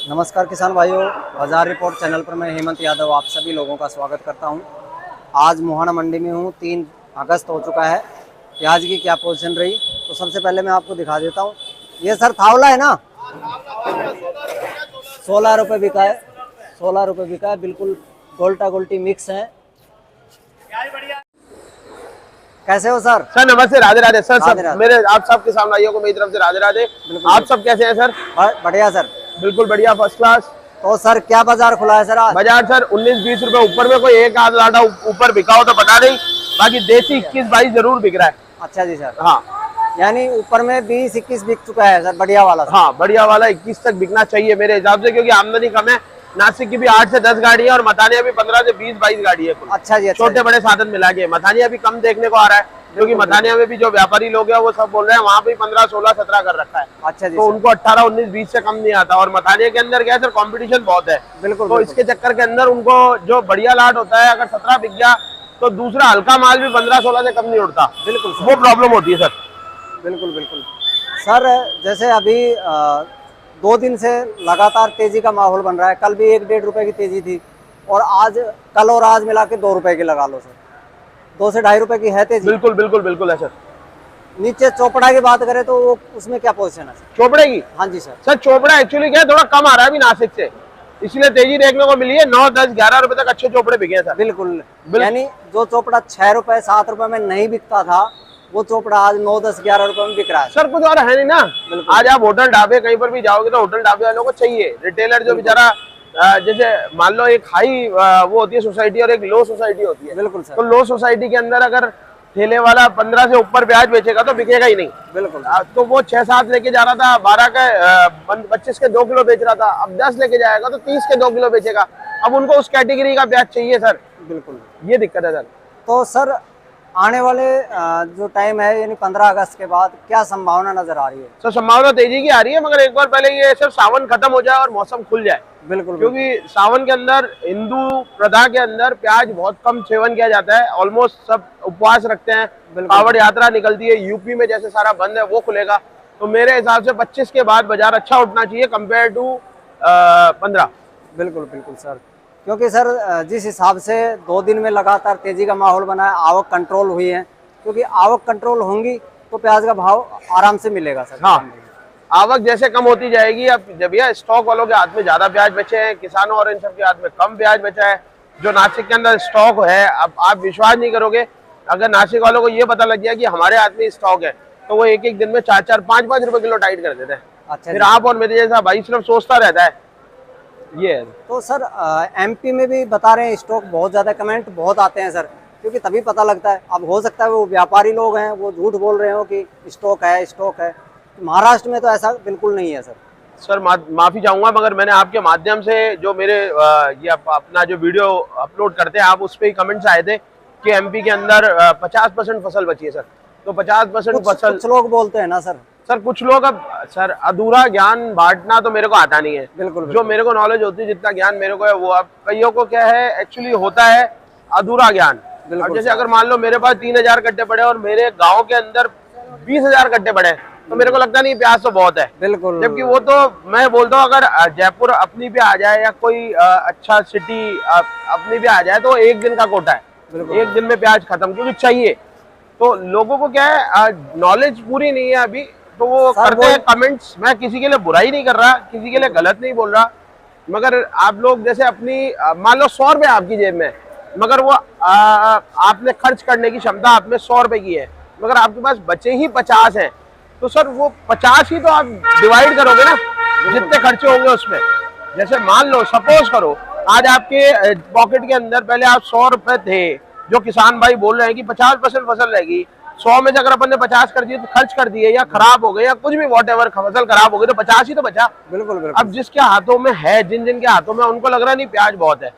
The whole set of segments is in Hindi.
नमस्कार किसान भाइयों, बाजार रिपोर्ट चैनल पर मैं हेमंत यादव आप सभी लोगों का स्वागत करता हूं। आज मोहाना मंडी में हूं। 3 अगस्त हो चुका है। प्याज की क्या पोजीशन रही तो सबसे पहले मैं आपको दिखा देता हूं। ये सर थावला है ना, 16 रुपये बिका है। 16 रुपये बिका है, बिल्कुल गोल्टा गोल्टी मिक्स है। कैसे हो सर? सर नमस्ते, राधे राधे सर। राधे सब राधे। मेरे आप सबके सामने भाइयों को मेरी तरफ से राधे राधे। बिल्कुल आप सब कैसे हैं सर? बढ़िया सर। बिल्कुल बढ़िया, फर्स्ट क्लास। तो सर क्या बाजार खुला है सर आज? बाजार सर 19-20 रुपए ऊपर में, कोई एक आध लाटा ऊपर बिका हो तो पता नहीं, बाकी देसी 21-22 जरूर बिक रहा है। अच्छा जी सर। हाँ, यानी ऊपर में 20-21 बिक चुका है सर, बढ़िया वाला सर। हाँ बढ़िया वाला 21 तक बिकना चाहिए मेरे हिसाब से, क्योंकि आमदनी कम है। नासिक की भी 8 से 10 गाड़ी है और मथानिया भी 15 से 20-22 गाड़ी है कुल। अच्छा जी। अच्छा छोटे बड़े साधन मिला के मथानिया भी कम देखने को आ रहा है, क्योंकि मथानिया में भी जो व्यापारी लोग हैं वो सब बोल रहे हैं वहाँ पे 15, 16, 17 कर रखा है। अच्छा जी। तो उनको 18, 19, 20 से कम नहीं आता। और मथानिया के अंदर क्या है सर, कंपटीशन बहुत है। बिल्कुल। तो इसके चक्कर के अंदर उनको जो बढ़िया लाट होता है, अगर 17 बिक गया तो दूसरा हल्का माल भी 15-16 से कम नहीं उड़ता। बिल्कुल वो प्रॉब्लम होती है सर। बिल्कुल बिल्कुल सर। जैसे अभी 2 दिन से लगातार तेजी का माहौल बन रहा है। कल भी 1-1.5 रुपए की तेजी थी और आज, कल और आज मिला के 2 रुपए की लगा लो सर। 2 से 2.5 रुपए की है तेजी। बिल्कुल बिल्कुल बिल्कुल है सर। नीचे चोपड़ा की बात करें तो वो उसमें क्या पोजीशन है सर? चोपड़े की? हाँ जी सर। सर चोपड़ा एक्चुअली क्या है, थोड़ा कम आ रहा है अभी नासिक से, इसलिए तेजी देखने को मिली है। 9, 10, 11 रुपए तक अच्छे चोपड़े बिके हैं सर। बिल्कुल। यानी जो चोपड़ा 6 रुपए 7 रुपए में नहीं बिकता था, वो चोपड़ा आज 9, 10, 11 रुपए में बिक रहा है सर। कुछ और है नहीं ना। आज आप होटल ढाबे कहीं पर भी जाओगे तो होटल ढाबे वालों को चाहिए रिटेलर, जो बेचारा जैसे मान लो एक हाई वो होती है सोसाइटी और एक लो सोसाइटी होती है। बिल्कुल सर। तो लो सोसाइटी के अंदर अगर ठेले वाला 15 से ऊपर प्याज बेचेगा तो बिकेगा ही नहीं। बिल्कुल। तो वो 6-7 लेके जा रहा था, 12 का 25 के 2 किलो बेच रहा था, अब 10 लेके जाएगा तो 30 के 2 किलो बेचेगा। अब उनको उस कैटेगरी का प्याज चाहिए सर। बिल्कुल, ये दिक्कत है सर। तो सर आने वाले जो टाइम है यानी 15 अगस्त के बाद क्या संभावना नजर आ रही है? सर संभावना तेजी की आ रही है, मगर एक बार पहले ये सर सावन खत्म हो जाए और मौसम खुल जाए। बिल्कुल। क्योंकि सावन के अंदर हिंदू प्रथा के अंदर प्याज बहुत कम सेवन किया जाता है। ऑलमोस्ट सब उपवास रखते हैं। कावड़ यात्रा निकलती है, यूपी में जैसे सारा बंद है वो खुलेगा। तो मेरे हिसाब से 25 के बाद बाजार अच्छा उठना चाहिए कंपेयर टू 15। बिल्कुल बिल्कुल सर, क्योंकि सर जिस हिसाब से 2 दिन में लगातार तेजी का माहौल बना है, आवक कंट्रोल हुई है। क्योंकि आवक कंट्रोल होंगी तो प्याज का भाव आराम से मिलेगा सर। हाँ, आवक जैसे कम होती जाएगी। अब जब यह स्टॉक वालों के हाथ में ज्यादा प्याज बचे हैं, किसानों और इन सब के हाथ में कम प्याज बचा है। जो नासिक के अंदर स्टॉक है, अब आप विश्वास नहीं करोगे, अगर नासिक वालों को ये पता लग गया कि हमारे हाथ में स्टॉक है तो वो एक दिन में 4-4, 5-5 रुपए किलो टाइट कर देते हैं। अच्छा, फिर आप और मेरे जैसा भाई सिर्फ सोचता रहता है। ये है। तो सर एमपी में भी बता रहे हैं स्टॉक बहुत ज्यादा, कमेंट बहुत आते हैं सर, क्योंकि तभी पता लगता है। अब हो सकता है वो व्यापारी लोग हैं, वो झूठ बोल रहे हो कि स्टॉक है स्टॉक है। महाराष्ट्र में तो ऐसा बिल्कुल नहीं है सर। सर माफी चाहूंगा, मगर मैंने आपके माध्यम से जो मेरे ये अपना जो वीडियो अपलोड करते हैं आप, उस पर ही कमेंट्स आए थे कि एमपी के अंदर 50% फसल बची है सर। तो 50% फसल कुछ लोग बोलते हैं ना सर। सर कुछ लोग, अब सर अधूरा ज्ञान बांटना तो मेरे को आता नहीं है। बिल्कुल। जो मेरे को नॉलेज होती है, जितना ज्ञान मेरे को है वो, अब कईयों को क्या है एक्चुअली होता है अधूरा ज्ञान। अब जैसे अगर मान लो मेरे पास 3000 कट्टे पड़े और मेरे गाँव के अंदर 20,000 कट्टे पड़े तो मेरे को लगता नहीं प्याज तो बहुत है। बिल्कुल। जबकि वो तो मैं बोलता हूँ अगर जयपुर अपनी पे आ जाए या कोई अच्छा सिटी अपनी पे आ जाए तो 1 दिन का कोटा है। 1 दिन में प्याज खत्म, क्योंकि चाहिए। तो लोगों को क्या है, नॉलेज पूरी नहीं है अभी, तो वो करते हैं कमेंट्स। मैं किसी के लिए बुराई नहीं कर रहा, किसी के लिए गलत नहीं बोल रहा, मगर आप लोग जैसे अपनी मान लो 100 रुपए आपकी जेब में, मगर वो आपने खर्च करने की क्षमता आप में 100 रुपए की है, मगर आपके पास बचे ही 50 हैं, तो सर वो 50 ही तो आप डिवाइड करोगे ना जितने खर्चे होंगे उसमें। जैसे मान लो सपोज करो आज आपके पॉकेट के अंदर पहले आप 100 रुपए थे, जो किसान भाई बोल रहे हैं कि 50% फसल रहेगी, 100 में से अगर अपन ने 50 कर दिए तो खर्च कर दिए या खराब हो गए या कुछ भी व्हाटएवर फसल खराब हो गई तो 50 ही तो बचा। बिल्कुल। अब जिसके हाथों में है, जिन जिन के हाथों में, उनको लग रहा नहीं प्याज बहुत है।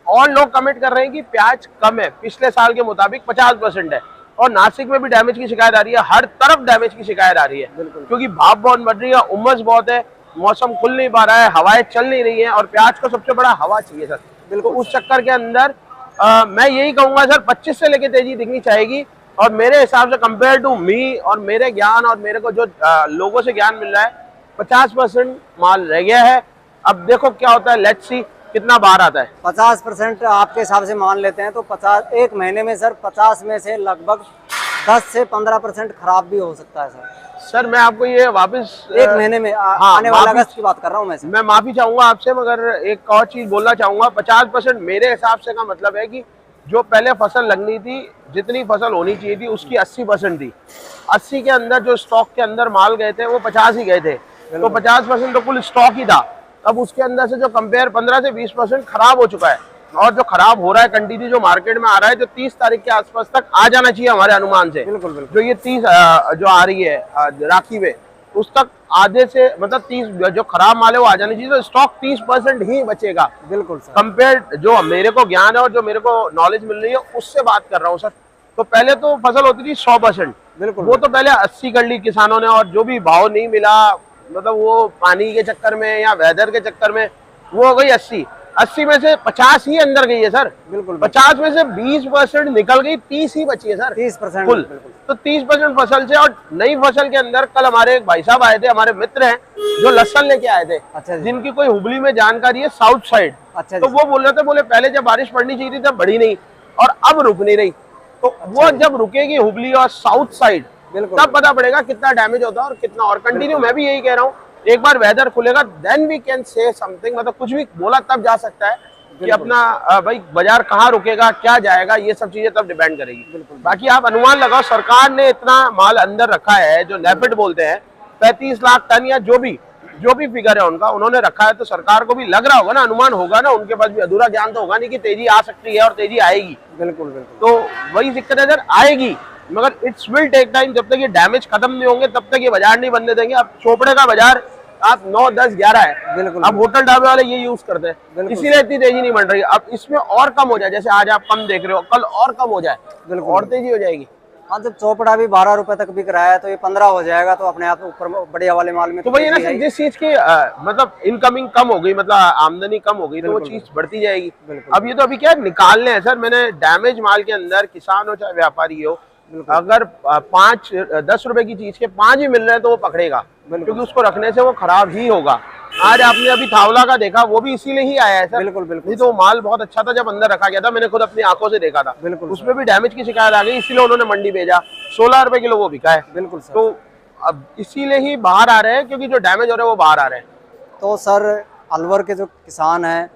और लोग कमेंट कर रहे हैं कि प्याज कम है, पिछले साल के मुताबिक 50% है। और नासिक में भी डैमेज की शिकायत आ रही है, हर तरफ डैमेज की शिकायत आ रही है, क्योंकि भाप बहुत बढ़ रही है, उमस बहुत है, मौसम खुल नहीं पा रहा है, हवाएं चल नहीं रही है, और प्याज को सबसे बड़ा हवा चाहिए सर। बिल्कुल। उस चक्कर के अंदर मैं यही कहूंगा सर 25 से लेके तेजी दिखनी चाहिए। और मेरे हिसाब से कंपेयर टू मी और मेरे ज्ञान और मेरे को जो लोगों से ज्ञान मिल रहा है, 50% माल रह गया है। अब देखो क्या होता है, लेट्स सी कितना बाहर आता है। 50% आपके हिसाब से मान लेते हैं तो 50 एक महीने में सर 50 में से लगभग 10 से 15% खराब भी हो सकता है सर। सर मैं आपको ये वापस एक महीने में आने वाला अगस्त की बात कर रहा हूँ मैं माफी चाहूंगा आपसे, मगर एक और चीज बोलना चाहूंगा। 50% मेरे हिसाब से का मतलब है कि जो पहले फसल लगनी थी, जितनी फसल होनी चाहिए थी उसकी 80% थी। 80 के अंदर जो स्टॉक के अंदर माल गए थे वो 50 ही गए थे, तो 50% तो कुल स्टॉक ही था। अब उसके अंदर से जो कंपेयर 15 से 20% खराब हो चुका है, और जो खराब हो रहा है कंटिन्यू जो मार्केट में आ रहा है, जो 30 तारीख के आसपास तक आ जाना चाहिए हमारे अनुमान से। बिल्कुल बिल्कुल। जो ये 30 जो आ रही है राखी में, उस तक आधे से मतलब 30 जो खराब माल है वो आ जाना चाहिए, तो स्टॉक 30% ही बचेगा। बिल्कुल सर। कंपेयर जो मेरे को ज्ञान है और जो मेरे को नॉलेज मिल रही है उससे बात कर रहा हूँ सर। तो पहले तो फसल होती थी 100%, बिल्कुल वो तो पहले 80 कर ली किसानों ने, और जो भी भाव नहीं मिला, मतलब वो पानी के चक्कर में या वेदर के चक्कर में, वो हो गई 80 में से 50 ही अंदर गई है सर। बिल्कुल। 50 में से 20% निकल गई, 30 ही बची है सर, 30% कुल। तो 30% फसल से, और नई फसल के अंदर कल हमारे एक भाई साहब आए थे, हमारे मित्र हैं, जो लहसन लेके आए थे। अच्छा जी। जिनकी कोई हुबली में जानकारी है साउथ साइड। अच्छा तो जी। वो बोल रहे थे, बोले पहले जब बारिश पड़नी चाहिए थी तब बढ़ी नहीं, और अब रुक नहीं रही। तो वो जब रुकेगी हुबली और साउथ साइड, तब पता पड़ेगा कितना डैमेज होता है और कितना। और कंटिन्यू मैं भी यही कह रहा हूँ, एक बार वेदर खुलेगा then we can say something, मतलब कुछ भी बोला तब जा सकता है कि अपना भाई बाजार कहाँ रुकेगा, क्या जाएगा, ये सब चीजें तब डिपेंड करेगी। बाकी आप अनुमान लगाओ, सरकार ने इतना माल अंदर रखा है, जो नेफेड बोलते हैं 35 लाख टन या जो भी फिगर है उनका, उन्होंने रखा है। तो सरकार को भी लग रहा होगा ना, अनुमान होगा ना, उनके पास भी अधूरा ज्ञान तो होगा नहीं कि तेजी आ सकती है और तेजी आएगी। बिल्कुल बिल्कुल। तो वही दिक्कत है सर, आएगी, मगर इट्स विल टेक टाइम। जब तक ये डैमेज खत्म नहीं होंगे तब तक ये बाजार नहीं बनने देंगे। अब चोपड़े का बाजार आप 9, 10, 11 है। बिल्कुल। अब होटल ढाबे वाले ये यूज करते हैं, इसीलिए इतनी तेजी नहीं बन रही। अब इसमें और कम हो जाए, जैसे आज आप कम देख रहे हो, कल और कम हो जाए, बिल्कुल और तेजी हो जाएगी। हाँ, जब चौपड़ा भी 12 रुपए तक बिक रहा है तो ये 15 हो जाएगा, तो अपने आप ऊपर बढ़िया वाले माल में तो वही है ना सर, जिस चीज की मतलब इनकमिंग कम हो गई, मतलब आमदनी कम हो गई, तो वो चीज बढ़ती जाएगी। अब ये तो अभी क्या निकालने हैं सर। मैंने डैमेज माल के अंदर, किसान हो चाहे व्यापारी हो, अगर 5-10 रुपए की चीज के 5 ही मिल रहे हैं तो वो पकड़ेगा, क्योंकि उसको रखने से वो खराब ही होगा। आज आपने अभी थावला का देखा, वो भी इसीलिए ही आया है सर। बिल्कुल बिल्कुल। नहीं तो माल बहुत अच्छा था जब अंदर रखा गया था, मैंने खुद अपनी आंखों से देखा था। बिल्कुल। उसमें भी डैमेज की शिकायत आ गई, इसीलिए उन्होंने मंडी भेजा। 16 रुपए किलो वो बिका है। बिल्कुल सर। तो अब इसीलिए ही बाहर आ रहे हैं, क्योंकि जो डैमेज हो रहे हैं वो बाहर आ रहे हैं। तो सर अलवर के जो किसान हैं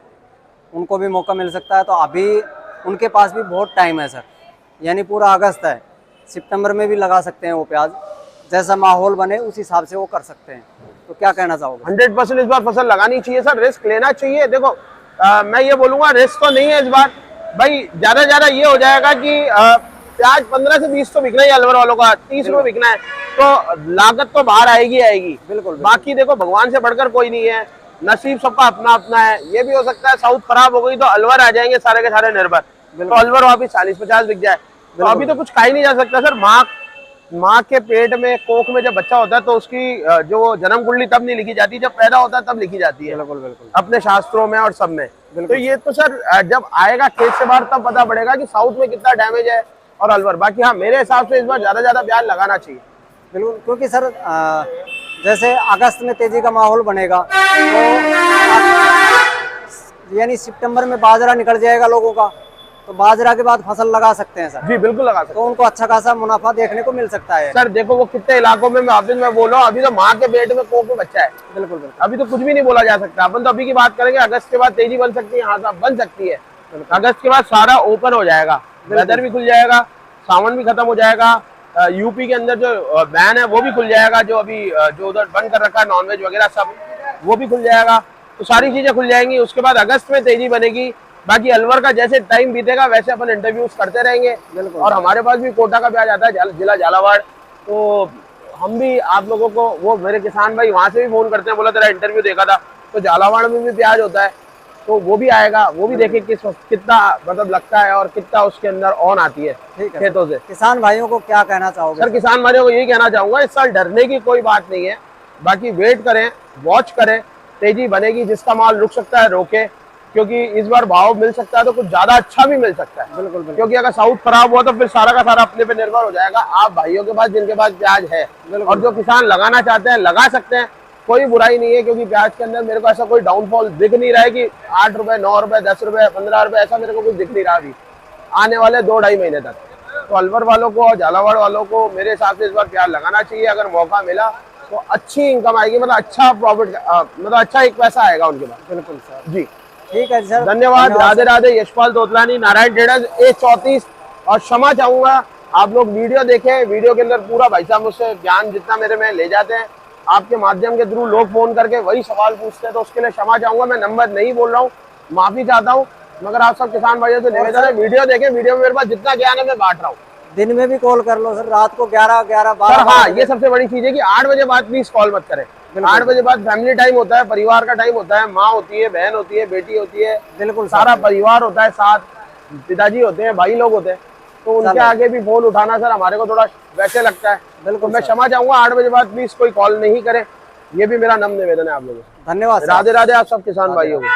उनको भी मौका मिल सकता है, तो अभी उनके पास भी बहुत टाइम है सर, यानी पूरा अगस्त है, सितंबर में भी लगा सकते हैं वो प्याज, जैसा माहौल बने उस हिसाब से वो कर सकते हैं। तो क्या कहना चाहोगे? 100% इस बार फसल लगानी चाहिए सर, रिस्क लेना चाहिए। देखो मैं ये बोलूंगा, रिस्क तो नहीं है इस बार भाई। ज्यादा ये हो जाएगा कि प्याज 15 से 20 तो बिकना ही अलवर वालों का, 30 रुपए बिकना है, तो लागत तो बाहर आएगी। बिल्कुल। बाकी देखो, भगवान से बढ़कर कोई नहीं है, नसीब सबका अपना अपना है। ये भी हो सकता है साउथ खराब हो गई तो अलवर आ जाएंगे सारे के सारे निर्भर, तो अलवर वापिस 40-50 बिक जाए। तो अभी तो कुछ कहा ही नहीं जा सकता सर। माँ के पेट में, कोख में जब बच्चा होता है तो उसकी जो जन्म कुंडली तब नहीं लिखी जाती, जब पैदा होता है तब लिखी जाती है। बिल्कुल बिल्कुल। अपने शास्त्रों में और सब में। तो ये तो सर जब आएगा खेत से बाहर तब पता पड़ेगा कि साउथ में कितना डैमेज है और अलवर। बाकी हाँ, मेरे हिसाब से इस बार ज्यादा प्याज लगाना चाहिए। बिल्कुल, क्योंकि सर जैसे अगस्त में तेजी का माहौल बनेगा तो यानी सितंबर में बाजरा निकल जाएगा लोगों का, तो बाजरा के बाद फसल लगा सकते हैं सर। जी बिल्कुल लगा सकते हैं, तो उनको अच्छा खासा मुनाफा देखने को मिल सकता है सर। देखो वो कितने इलाकों में, मैं बोल रहा हूँ, अभी तो माँ के पेट में कोख में बच्चा है। बिल्कुल बिल्कुल। अभी तो कुछ भी नहीं बोला जा सकता। अपन तो अभी की बात करेंगे, अगस्त के बाद तेजी बन सकती है, हाँ साहब बन सकती है। अगस्त के बाद सारा ओपन हो जाएगा, वेदर भी खुल जाएगा, सावन भी खत्म हो जाएगा, यूपी के अंदर जो बैन है वो भी खुल जाएगा, जो अभी जो उधर बंद कर रखा है नॉनवेज वगैरह सब, वो भी खुल जाएगा। तो सारी चीजें खुल जाएंगी, उसके बाद अगस्त में तेजी बनेगी। बाकी अलवर का जैसे टाइम बीतेगा वैसे अपन इंटरव्यूज करते रहेंगे। और हमारे पास भी कोटा का प्याज आता है, जिला झालावाड़, तो हम भी आप लोगों को, वो मेरे किसान भाई वहां से भी फोन करते हैं, बोला तेरा इंटरव्यू देखा था, तो झालावाड़ में भी प्याज होता है, तो वो भी आएगा, वो भी देखे कितना मतलब लगता है और कितना उसके अंदर ऑन आती है खेतों से। किसान भाइयों को क्या कहना चाहोगे? सर किसान भाइयों को यही कहना चाहूंगा, इस साल डरने की कोई बात नहीं है। बाकी वेट करें, वॉच करें, तेजी बनेगी, जिसका माल रुक सकता है रोके, क्योंकि इस बार भाव मिल सकता है तो कुछ ज्यादा अच्छा भी मिल सकता है। बिल्कुल बिल्कुल। क्योंकि अगर साउथ खराब हुआ तो फिर सारा का सारा अपने पे निर्भर हो जाएगा। आप भाइयों के पास जिनके पास प्याज है और जो किसान लगाना चाहते हैं लगा सकते हैं, कोई बुराई नहीं है, क्योंकि प्याज के अंदर मेरे को ऐसा कोई डाउनफॉल दिख नहीं रहा है कि 8 रुपए, 9 रुपए, 10 रुपए, 15 रुपए, ऐसा मेरे को कुछ दिख नहीं रहा अभी आने वाले 2-2.5 महीने तक। तो अलवर वालों को और झालावाड़ वालों को मेरे हिसाब से इस बार प्याज लगाना चाहिए। अगर मौका मिला तो अच्छी इनकम आएगी, मतलब अच्छा प्रॉफिट, मतलब अच्छा एक पैसा आएगा उनके पास। बिल्कुल सर, जी ठीक है सर, धन्यवाद। राधे राधे। Yashpal Totlani, Narayan traders, A34। और क्षमा चाहूंगा, आप लोग वीडियो देखें, वीडियो के अंदर पूरा भाई साहब मुझसे ज्ञान जितना मेरे में ले जाते हैं, आपके माध्यम के थ्रू लोग फोन करके वही सवाल पूछते हैं, तो उसके लिए क्षमा चाहूंगा। मैं नंबर नहीं बोल रहा हूँ, माफी चाहता हूँ, मगर आप सब किसान भाइयों से निवेदन है, वीडियो देखें। वीडियो में मेरे पास जितना ज्ञान है मैं बांट रहा हूँ। दिन में भी कॉल कर लो सर, रात को 11 सर 12 हाँ, ये सबसे बड़ी चीज है कि 8 बजे बाद प्लीज कॉल मत करें। 8 बजे बाद फैमिली टाइम होता है, परिवार का टाइम होता है, माँ होती है, बहन होती है, बेटी होती है, बिल्कुल सारा परिवार होता है साथ, पिताजी होते हैं, भाई लोग होते हैं, तो उनके आगे भी फोन उठाना सर हमारे को थोड़ा वैसे लगता है। तो मैं क्षमा चाहूंगा, 8 बजे बाद प्लीज कोई कॉल नहीं करे, ये भी मेरा नम्र निवेदन है आप लोगों से। धन्यवाद। राधे राधे आप सब किसान भाइयों को।